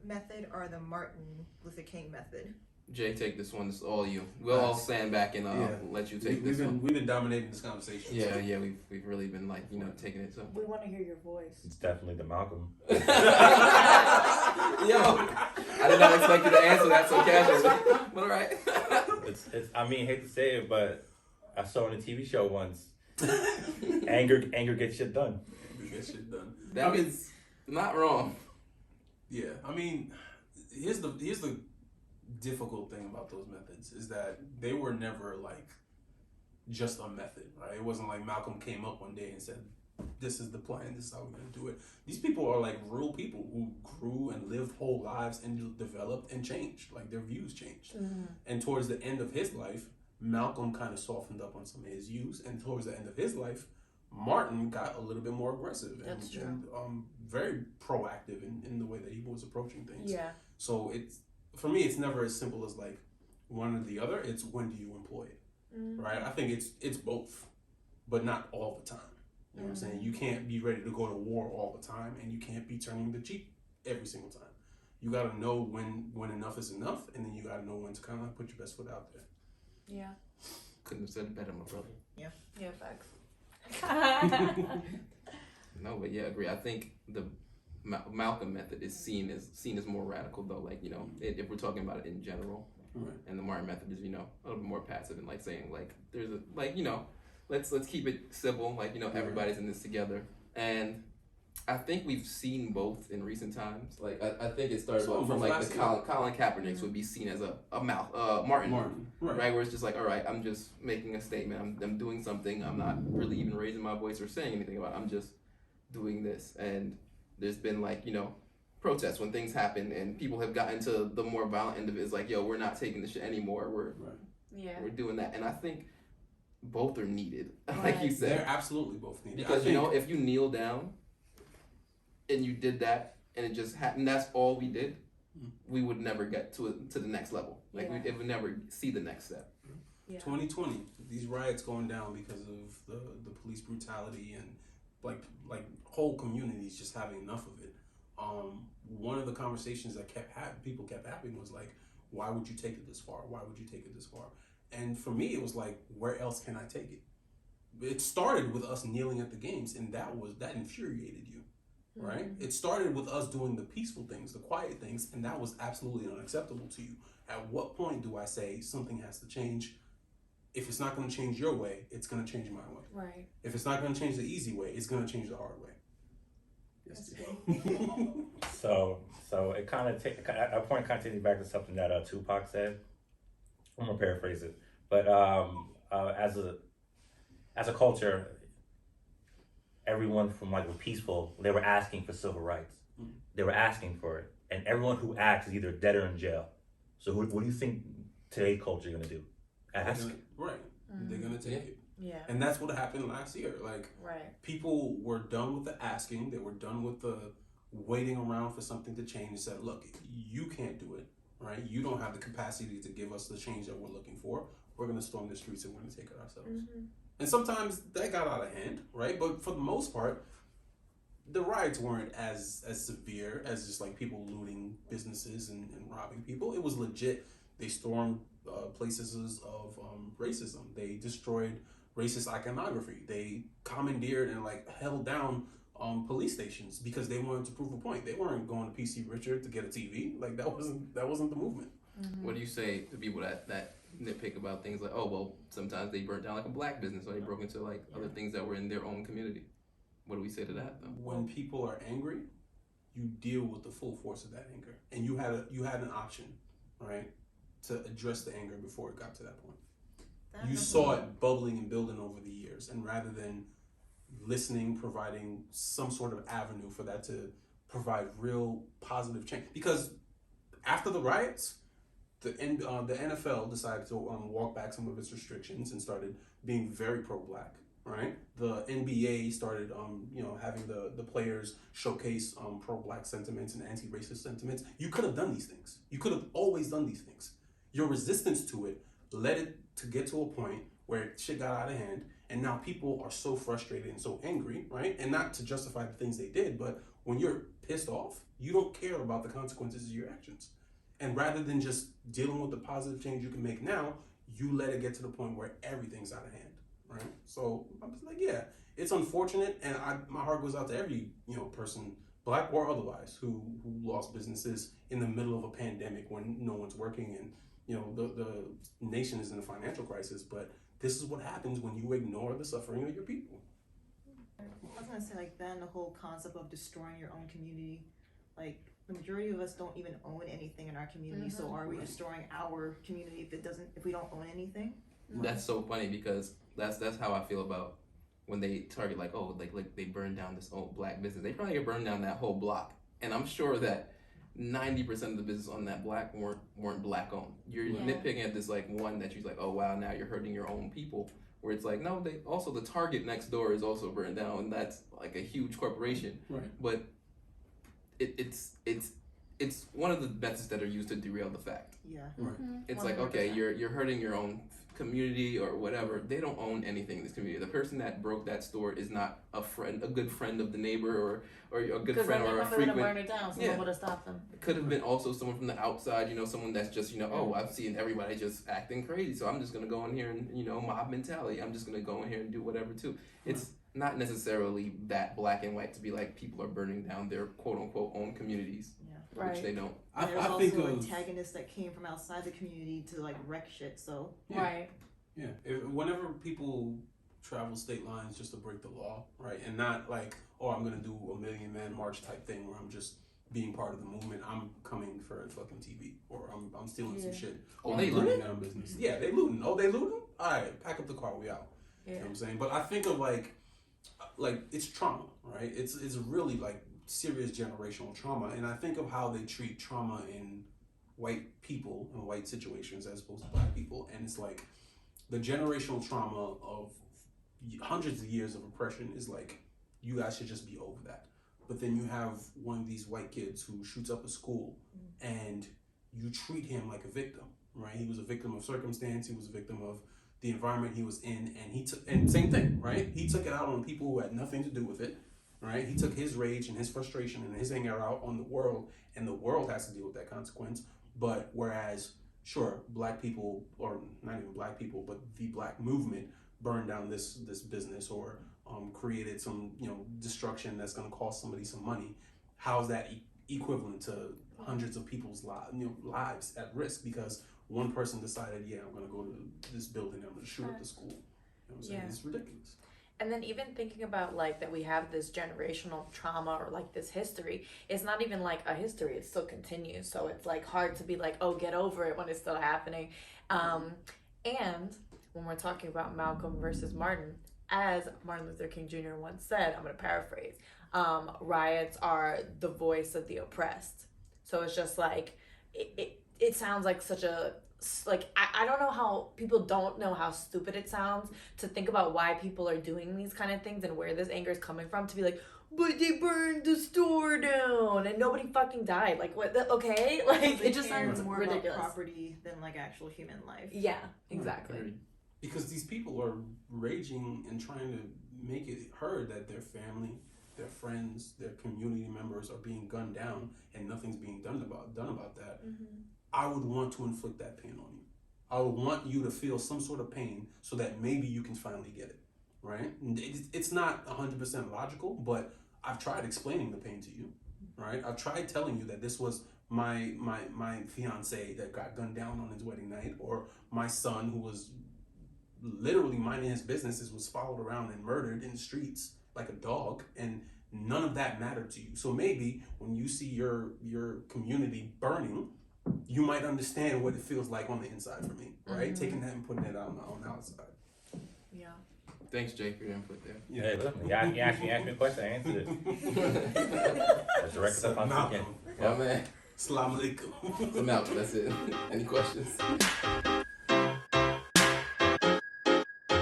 Method or the Martin Luther King Method? Jay, take this one. This is all you. We'll all stand back and let you take this one. We've been dominating this conversation. Yeah, we've really been taking it. So we want to hear your voice. It's definitely the Malcolm. Yo, I did not expect you to answer that so casually. But all right. It's. I mean, hate to say it, but I saw in a TV show once. Anger gets shit done. Anger gets shit done. That is not wrong. Yeah, I mean, here's the difficult thing about those methods is that they were never like just a method, right? It wasn't like Malcolm came up one day and said, "This is the plan. This is how we're gonna do it." These people are like real people who grew and lived whole lives and developed and changed. Like their views changed. Mm-hmm. And towards the end of his life, Malcolm kind of softened up on some of his views, and towards the end of his life, Martin got a little bit more aggressive and very proactive in the way that he was approaching things. Yeah. So for me, it's never as simple as like one or the other. It's when do you employ it, right? I think it's both, but not all the time. You know what I'm saying? You can't be ready to go to war all the time, and you can't be turning the cheek every single time. You got to know when enough is enough, and then you got to know when to kind of put your best foot out there. Yeah. Couldn't have said it better, my brother. Yeah, facts. No, but yeah, I agree. I think the Malcolm method is seen as more radical, though. Like, you know, if we're talking about it in general, and the Martin method is, you know, a little bit more passive and like saying like there's a like, you know, let's keep it civil. Like, you know, everybody's in this together, and I think we've seen both in recent times. Like I think it started from like the Colin Kaepernick's would be seen as a Martin, right? Where it's just like, all right, I'm just making a statement. I'm doing something. I'm not really even raising my voice or saying anything about it. I'm just doing this. And there's been like, you know, protests when things happen and people have gotten to the more violent end of it. It's like, yo, we're not taking this shit anymore. We're doing that. And I think both are needed. Like you said. They're absolutely both needed. Because you know, if you kneel down and you did that and it just happened, that's all we did, we would never get to the next level. Like we would never see the next step. 2020, these riots going down because of the police brutality and like whole communities just having enough of it. One of the conversations that people kept having was like, why would you take it this far? Why would you take it this far? And for me, it was like, where else can I take it? It started with us kneeling at the games, and that infuriated you, right? It started with us doing the peaceful things, the quiet things, and that was absolutely unacceptable to you. At what point do I say something has to change? If it's not going to change your way, it's going to change my way. Right. If it's not going to change the easy way, it's going to change the hard way. Yes. So it kind of that point kind of takes me back to something that Tupac said. I'm gonna paraphrase it, but as a culture, everyone from like were peaceful. They were asking for civil rights. They were asking for it, and everyone who asks is either dead or in jail. So what do you think today's culture is gonna do? Ask. They're gonna take it. Yeah. And that's what happened last year. Like, people were done with the asking. They were done with the waiting around for something to change and said, look, you can't do it, right? You don't have the capacity to give us the change that we're looking for. We're going to storm the streets and we're going to take it ourselves. And sometimes that got out of hand, right? But for the most part, the riots weren't as severe as just like people looting businesses and robbing people. It was legit. They stormed places of racism. They destroyed racist iconography. They commandeered and like held down police stations because they wanted to prove a point. They weren't going to PC Richard to get a TV. Like that wasn't the movement. What do you say to people that nitpick about things like, oh well, sometimes they burnt down like a black business or they broke into like other things that were in their own community? What do we say to that though? When people are angry, you deal with the full force of that anger, and you had an option, right, to address the anger before it got to that point. You saw it bubbling and building over the years, and rather than listening, providing some sort of avenue for that to provide real positive change. Because after the riots, the NFL decided to walk back some of its restrictions and started being very pro-black, right? The NBA started, having the players showcase pro-black sentiments and anti-racist sentiments. You could have done these things. You could have always done these things. Your resistance to it led it to get to a point where shit got out of hand, And now people are so frustrated and so angry, right? And not to justify the things they did, but when you're pissed off, you don't care about the consequences of your actions. And rather than just dealing with the positive change you can make now, you let it get to the point where everything's out of hand, right? So I was like, yeah, it's unfortunate, and my heart goes out to every person, black or otherwise, who lost businesses in the middle of a pandemic when no one's working, and the nation is in a financial crisis. But this is what happens when you ignore the suffering of your people. I was gonna say, like, then the whole concept of destroying your own community, like, the majority of us don't even own anything in our community, so are we destroying our community if we don't own anything? That's so funny, because that's how I feel about when they target, like, oh, like they burn down this old black business. They probably burn down that whole block, and I'm sure that 90% of the business on that block weren't black owned. You're nitpicking at this like one that you're like, oh wow, now you're hurting your own people. Where it's like, no, they also, the Target next door is also burned down, and that's like a huge corporation. Right. But it's one of the methods that are used to derail the fact. Yeah. Right. It's like, okay, you're hurting your own community or whatever. They don't own anything in this community. The person that broke that store is not a good friend of the neighbor or a good friend or a frequent. Burn it down, someone would have stopped them. It could have been also someone from the outside, someone that's just, oh, I've seen everybody just acting crazy, so I'm just gonna go in here and, mob mentality. I'm just gonna go in here and do whatever too. It's not necessarily that black and white to be like people are burning down their quote unquote own communities, which they don't. There's I also think of antagonists that came from outside the community to like wreck shit. So whenever people travel state lines just to break the law, right, and not like, oh, I'm gonna do a million man march type thing where I'm just being part of the movement. I'm coming for fucking TV, or I'm stealing some shit. Oh, or they I'm burning looting? down business. Yeah, they looting. Oh, they looting? All right, pack up the car, we out. You know what I'm saying? But I think of like it's trauma, right? It's really like serious generational trauma, and I think of how they treat trauma in white people and white situations as opposed to black people, and it's like the generational trauma of hundreds of years of oppression is like, you guys should just be over that. But then you have one of these white kids who shoots up a school, and you treat him like a victim, right? He was a victim of circumstance. He was a victim of the environment he was in, and same thing, right? He took it out on people who had nothing to do with it, right? He took his rage and his frustration and his anger out on the world, and the world has to deal with that consequence. But whereas, sure, black people, or not even black people, but the black movement burned down this business, or created some destruction that's going to cost somebody some money. How's that equivalent to hundreds of people's lives at risk because one person decided, yeah, I'm going to go to this building, I'm going to shoot up the school. You know what I'm saying? It's ridiculous. And then even thinking about like that we have this generational trauma or like this history, it's not even like a history, it still continues. So it's like hard to be like, oh, get over it when it's still happening. And when we're talking about Malcolm versus Martin, as Martin Luther King Jr. once said, I'm going to paraphrase, riots are the voice of the oppressed. So it's just like, it sounds like such a, like, I don't know how people don't know how stupid it sounds to think about why people are doing these kind of things and where this anger is coming from, to be like, but they burned the store down and nobody fucking died. Like, what? Okay? Like, it just sounds more ridiculous. about property than like actual human life. Yeah, exactly. Because these people are raging and trying to make it heard that their family, their friends, their community members are being gunned down and nothing's being done about that. I would want to inflict that pain on you. I would want you to feel some sort of pain so that maybe you can finally get it, right? It's not 100% logical, but I've tried explaining the pain to you, right? I've tried telling you that this was my fiance that got gunned down on his wedding night, or my son who was literally minding his businesses was followed around and murdered in the streets like a dog, and none of that mattered to you. So maybe when you see your community burning, you might understand what it feels like on the inside for me, right? Taking that and putting it out on the outside. Yeah. Thanks, Jake, for your input there. Yeah. Hey, look, you asked me a question, I answered it. That's direct stuff on again. Yeah, man. Assalamu alaikum. So now, that's it. Any questions?